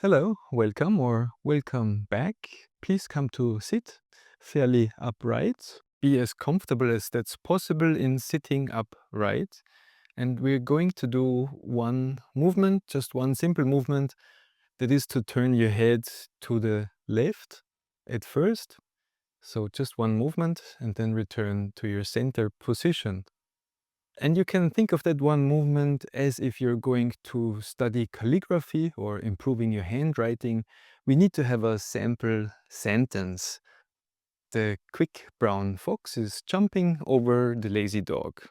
Hello, welcome or welcome back. Please come to sit fairly upright. Be as comfortable as that's possible in sitting upright. And we're going to do one movement, just one simple movement, that is to turn your head to the left at first. So just one movement and then return to your center position. And you can think of that one movement as if you're going to study calligraphy or improving your handwriting. We need to have a sample sentence. The quick brown fox is jumping over the lazy dog.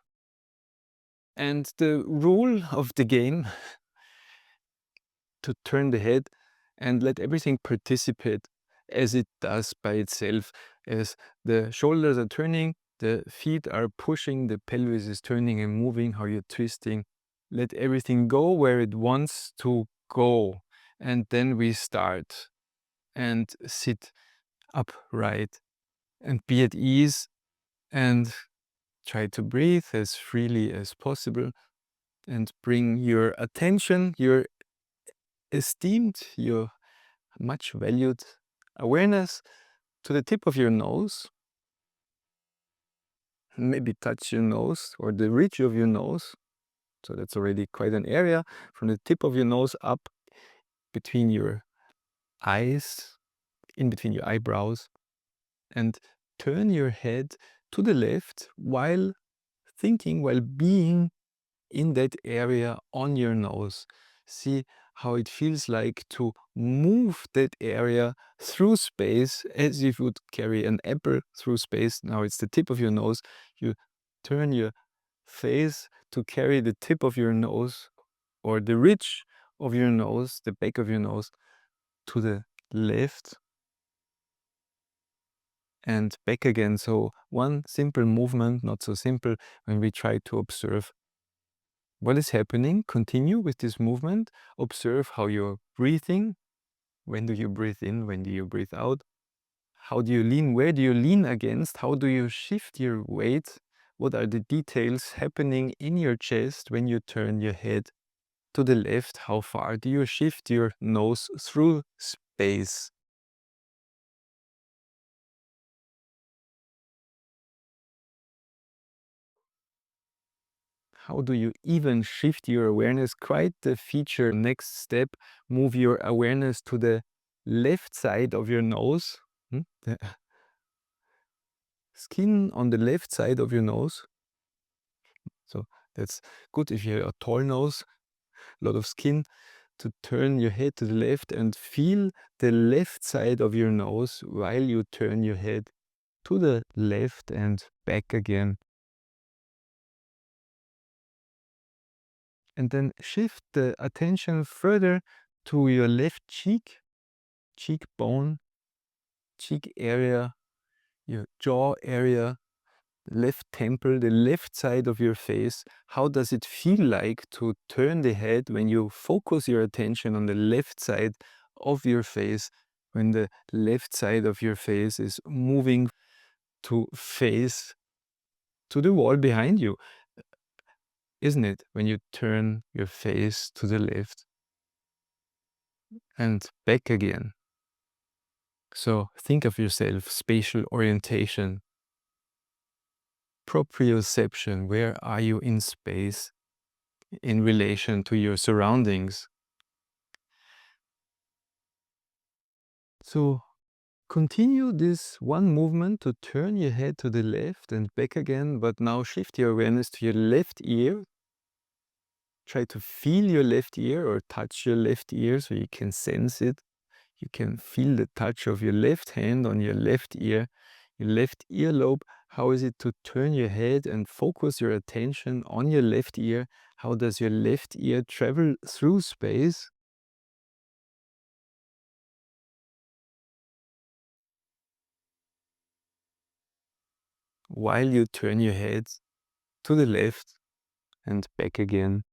And the rule of the game to turn the head and let everything participate as it does by itself. As the shoulders are turning, the feet are pushing, the pelvis is turning and moving, how you're twisting. Let everything go where it wants to go. And then we start and sit upright and be at ease and try to breathe as freely as possible and bring your attention, your esteemed, your much valued awareness to the tip of your nose. Maybe touch your nose or the ridge of your nose. So that's already quite an area from the tip of your nose up between your eyes, in between your eyebrows, and turn your head to the left while thinking, while being in that area on your nose. See how it feels like to move that area through space as if you would carry an apple through space. Now it's the tip of your nose. You turn your face to carry the tip of your nose or the ridge of your nose, the back of your nose, to the left and back again. So one simple movement, not so simple, when we try to observe what is happening. Continue with this movement. Observe how you're breathing. When do you breathe in? When do you breathe out? How do you lean? Where do you lean against? How do you shift your weight? What are the details happening in your chest when you turn your head to the left? How far do you shift your nose through space? How do you even shift your awareness? Quite the feature. Next step, move your awareness to the left side of your nose. The skin on the left side of your nose. So that's good if you have a tall nose, a lot of skin, to turn your head to the left and feel the left side of your nose while you turn your head to the left and back again. And then shift the attention further to your left cheek, cheekbone, cheek area, your jaw area, left temple, the left side of your face. How does it feel like to turn the head when you focus your attention on the left side of your face, when the left side of your face is moving to face to the wall behind you, isn't it? When you turn your face to the left and back again. So think of yourself, spatial orientation, proprioception. Where are you in space in relation to your surroundings? So continue this one movement to turn your head to the left and back again, but now shift your awareness to your left ear. Try to feel your left ear or touch your left ear so you can sense it. You can feel the touch of your left hand on your left ear, your left earlobe. How is it to turn your head and focus your attention on your left ear? How does your left ear travel through space? While you turn your head to the left and back again.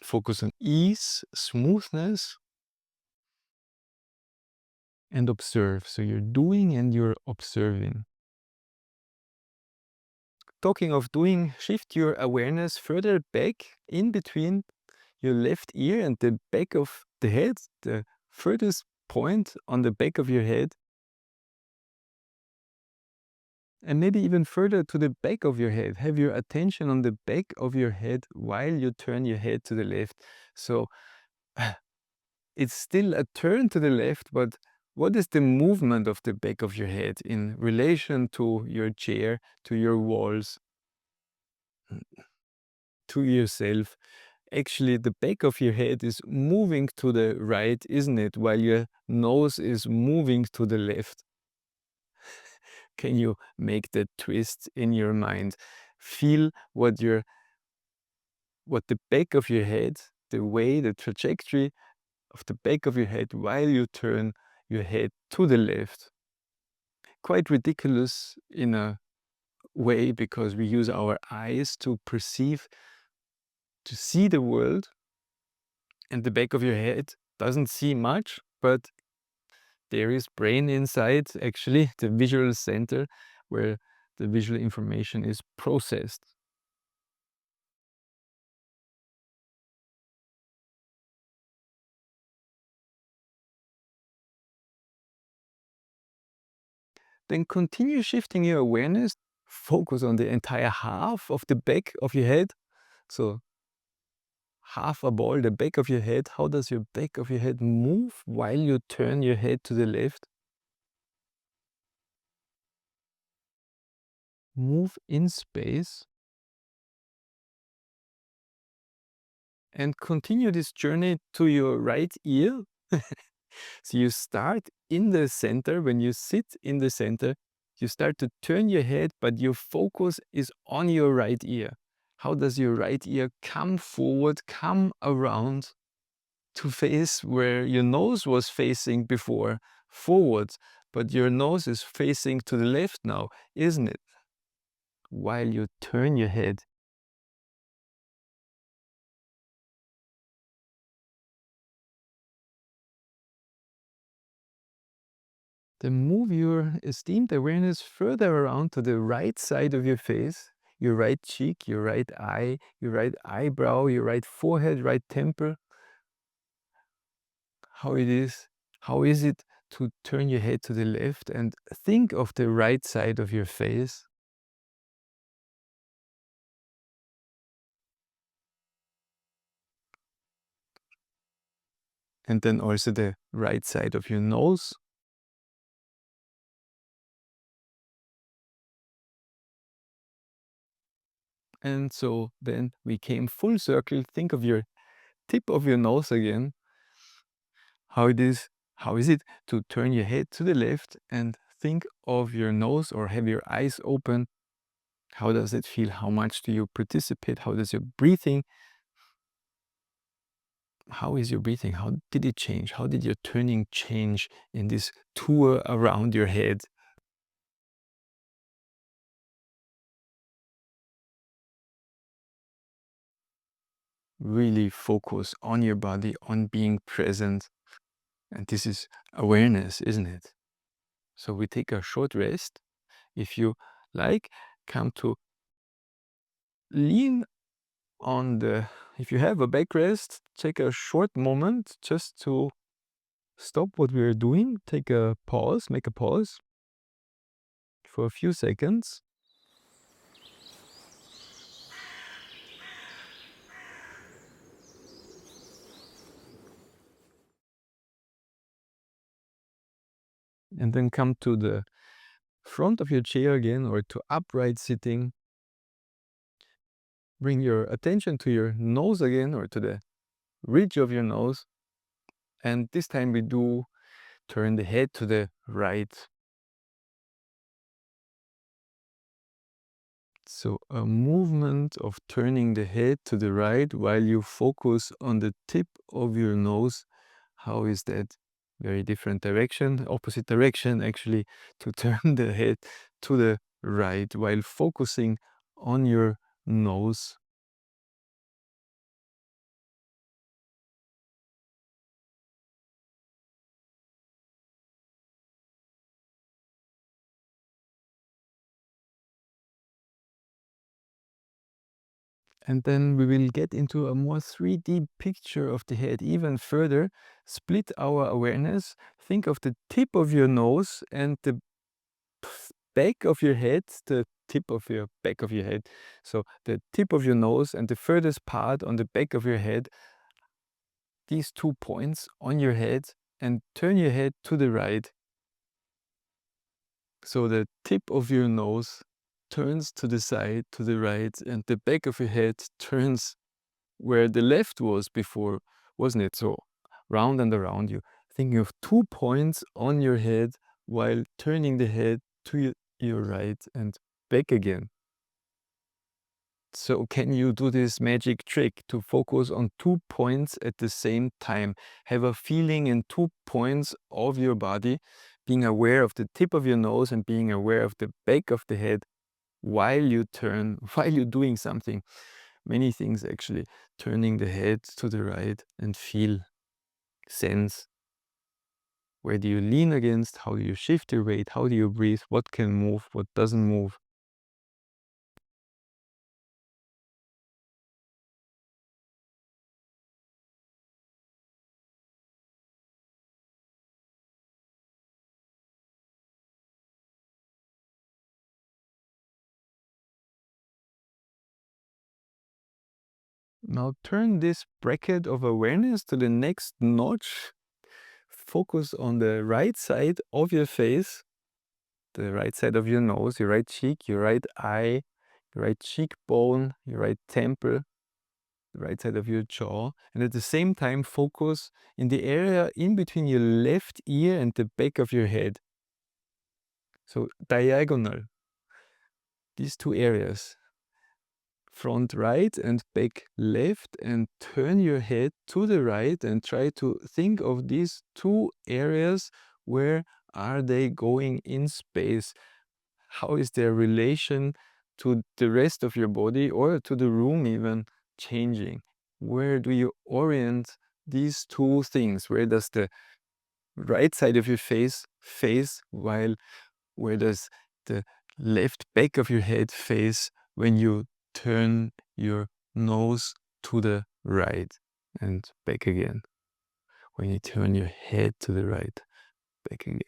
Focus on ease, smoothness. and observe. So you're doing and you're observing. Talking of doing, shift your awareness further back in between your left ear and the back of the head, the furthest point on the back of your head, and maybe even further to the back of your head. Have your attention on the back of your head while you turn your head to the left. So it's still a turn to the left, but what is the movement of the back of your head in relation to your chair, to your walls, to yourself? Actually, the back of your head is moving to the right, isn't it? While your nose is moving to the left. Can you make that twist in your mind? Feel what the back of your head, the way, the trajectory of the back of your head while you turn your head to the left. Quite ridiculous in a way, because we use our eyes to perceive, to see the world, and the back of your head doesn't see much, but there is brain inside, actually, the visual center where the visual information is processed. Then continue shifting your awareness, focus on the entire half of the back of your head. So half a ball, the back of your head. How does your back of your head move while you turn your head to the left? Move in space. And continue this journey to your right ear. So you start in the center. When you sit in the center, you start to turn your head, but your focus is on your right ear. How does your right ear come forward, come around to face where your nose was facing before, forward, but your nose is facing to the left now, isn't it? While you turn your head. Then move your esteemed awareness further around to the right side of your face, your right cheek, your right eye, your right eyebrow, your right forehead, right temple. How it is, how is it to turn your head to the left and think of the right side of your face? And then also the right side of your nose. And so then we came full circle. Think of your tip of your nose again. How is it to turn your head to the left and think of your nose, or have your eyes open? How does it feel? How much do you participate? How does your breathing? How is your breathing? How did it change? How did your turning change in this tour around your head? Really focus on your body, on being present. And this is awareness, isn't it? So we take a short rest. If you like, come to lean on the, if you have a backrest, take a short moment just to stop what we are doing. Take a pause, make a pause for a few seconds. And then come to the front of your chair again, or to upright sitting. Bring your attention to your nose again, or to the ridge of your nose. And this time we do turn the head to the right. So a movement of turning the head to the right while you focus on the tip of your nose. How is that? Very different direction, opposite direction actually, to turn the head to the right while focusing on your nose. And then we will get into a more 3D picture of the head even further. Split our awareness. Think of the tip of your nose and the back of your head, the tip of your back of your head. So the tip of your nose and the furthest part on the back of your head, these 2 points on your head, and turn your head to the right. So the tip of your nose turns to the side, to the right, and the back of your head turns where the left was before, wasn't it? So round and around you. Thinking of 2 points on your head while turning the head to your right and back again. So can you do this magic trick to focus on 2 points at the same time? Have a feeling in 2 points of your body, being aware of the tip of your nose and being aware of the back of the head while you turn, while you're doing something. Many things actually. Turning the head to the right and feel, sense. Where do you lean against? How do you shift your weight? How do you breathe? What can move? What doesn't move? Now turn this bracket of awareness to the next notch. Focus on the right side of your face, the right side of your nose, your right cheek, your right eye, your right cheekbone, your right temple, the right side of your jaw. And at the same time, focus in the area in between your left ear and the back of your head. So diagonal, these two areas. Front right and back left, and turn your head to the right and try to think of these two areas. Where are they going in space? How is their relation to the rest of your body or to the room even changing? Where do you orient these two things? Where does the right side of your face while where does the left back of your head face when you turn your nose to the right and back again? When you turn your head to the right, back again.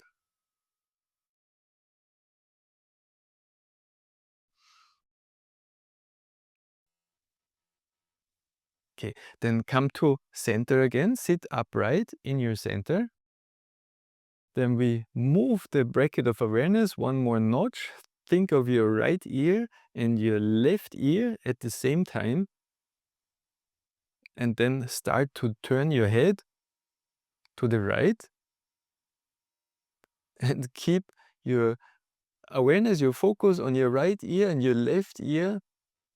Okay, then come to center again. Sit upright in your center. Then we move the bracket of awareness one more notch. Think of your right ear and your left ear at the same time. And then start to turn your head to the right. And keep your awareness, your focus on your right ear and your left ear.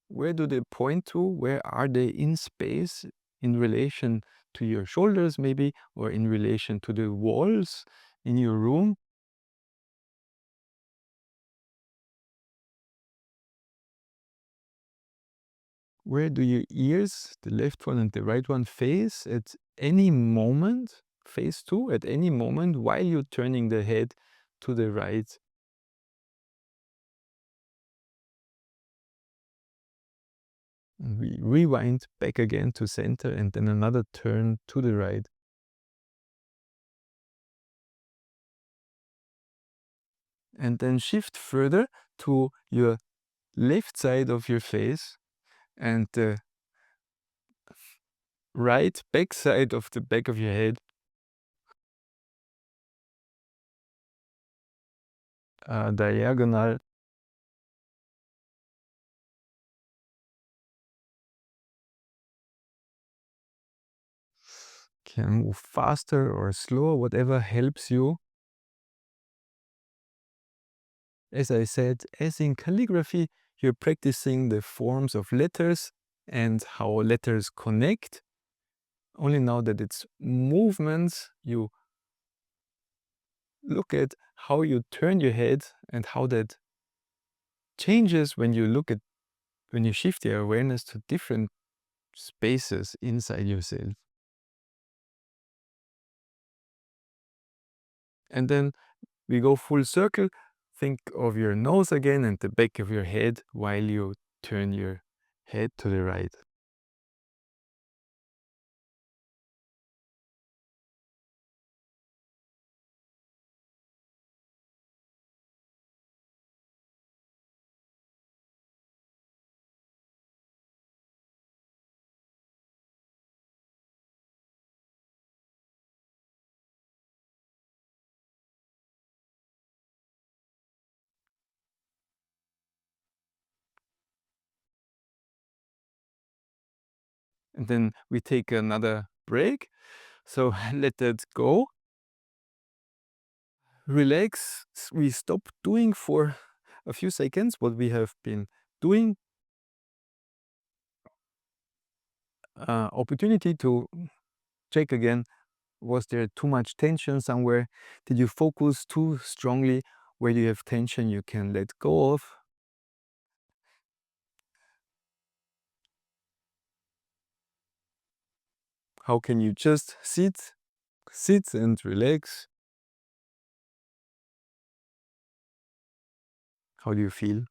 Where do they point to? Where are they in space in relation to your shoulders maybe, or in relation to the walls in your room? Where do your ears, the left one and the right one, face at any moment? Face to at any moment while you're turning the head to the right. And we rewind back again to center and then another turn to the right. And then shift further to your left side of your face and the right back side of the back of your head. Diagonal. Can move faster or slower, whatever helps you. As I said, as in calligraphy, you're practicing the forms of letters and how letters connect. Only now that it's movements, you look at how you turn your head and how that changes when you shift your awareness to different spaces inside yourself. And then we go full circle. Think of your nose again and the back of your head while you turn your head to the right. And then we take another break. So let that go. Relax. We stop doing for a few seconds what we have been doing. Opportunity to check again, was there too much tension somewhere? Did you focus too strongly? Where you have tension you can let go of. How can you just sit and relax? How do you feel?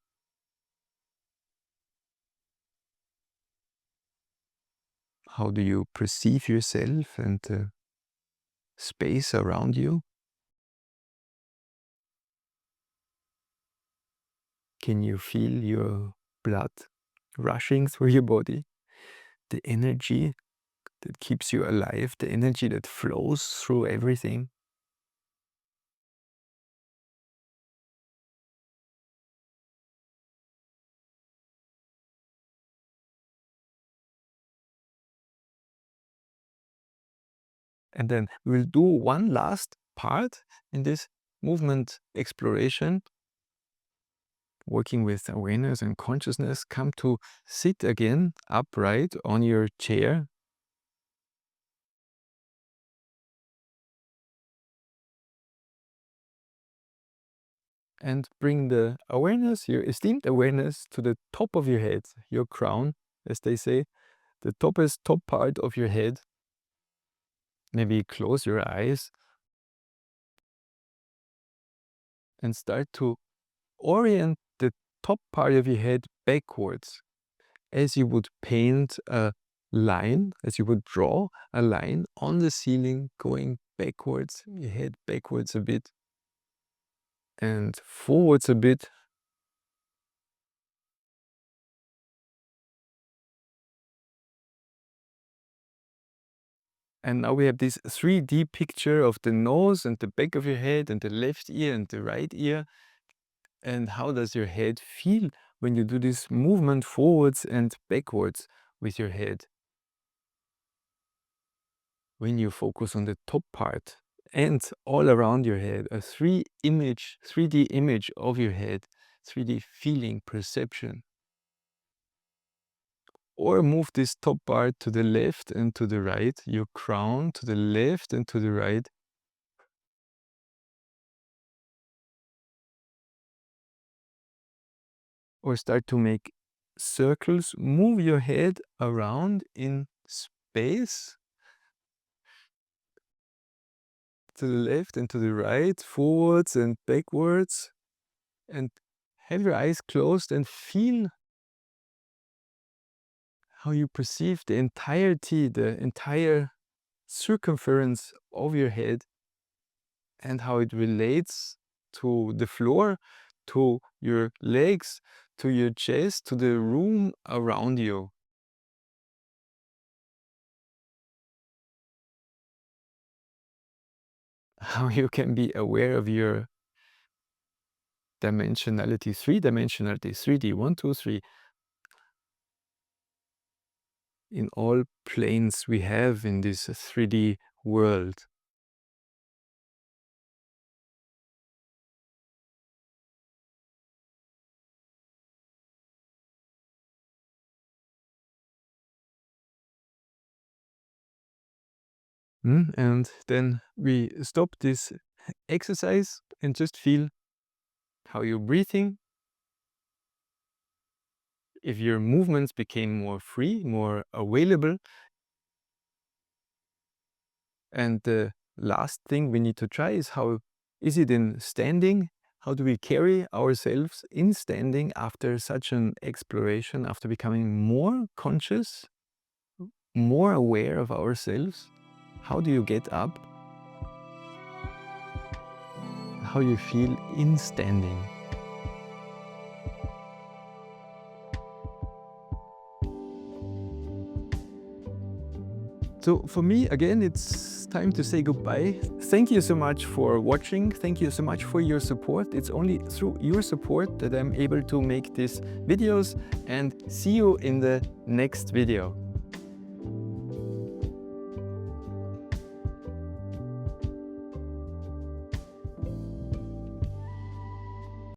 How do you perceive yourself and the space around you? Can you feel your blood rushing through your body? The energy that keeps you alive, the energy that flows through everything. And then we'll do one last part in this movement exploration, working with awareness and consciousness. Come to sit again upright on your chair. And bring the awareness, your esteemed awareness, to the top of your head, your crown, as they say, the top part of your head. Maybe close your eyes and start to orient the top part of your head backwards, as you would paint a line, as you would draw a line on the ceiling, going backwards, your head backwards a bit and forwards a bit. And now we have this 3D picture of the nose and the back of your head and the left ear and the right ear. And how does your head feel when you do this movement forwards and backwards with your head? When you focus on the top part and all around your head, a 3D image of your head, 3D feeling, perception. Or move this top part to the left and to the right, your crown to the left and to the right. Or start to make circles, move your head around in space to the left and to the right, forwards and backwards, and have your eyes closed and feel how you perceive the entirety, the entire circumference of your head, and how it relates to the floor, to your legs, to your chest, to the room around you. How you can be aware of your dimensionality, three-dimensionality, 3D, 1, 2, 3, in all planes we have in this 3D world. And then we stop this exercise and just feel how you're breathing. If your movements became more free, more available. And the last thing we need to try is how is it in standing? How do we carry ourselves in standing after such an exploration, after becoming more conscious, more aware of ourselves? How do you get up? How you feel in standing? So for me, again, it's time to say goodbye. Thank you so much for watching. Thank you so much for your support. It's only through your support that I'm able to make these videos, and see you in the next video.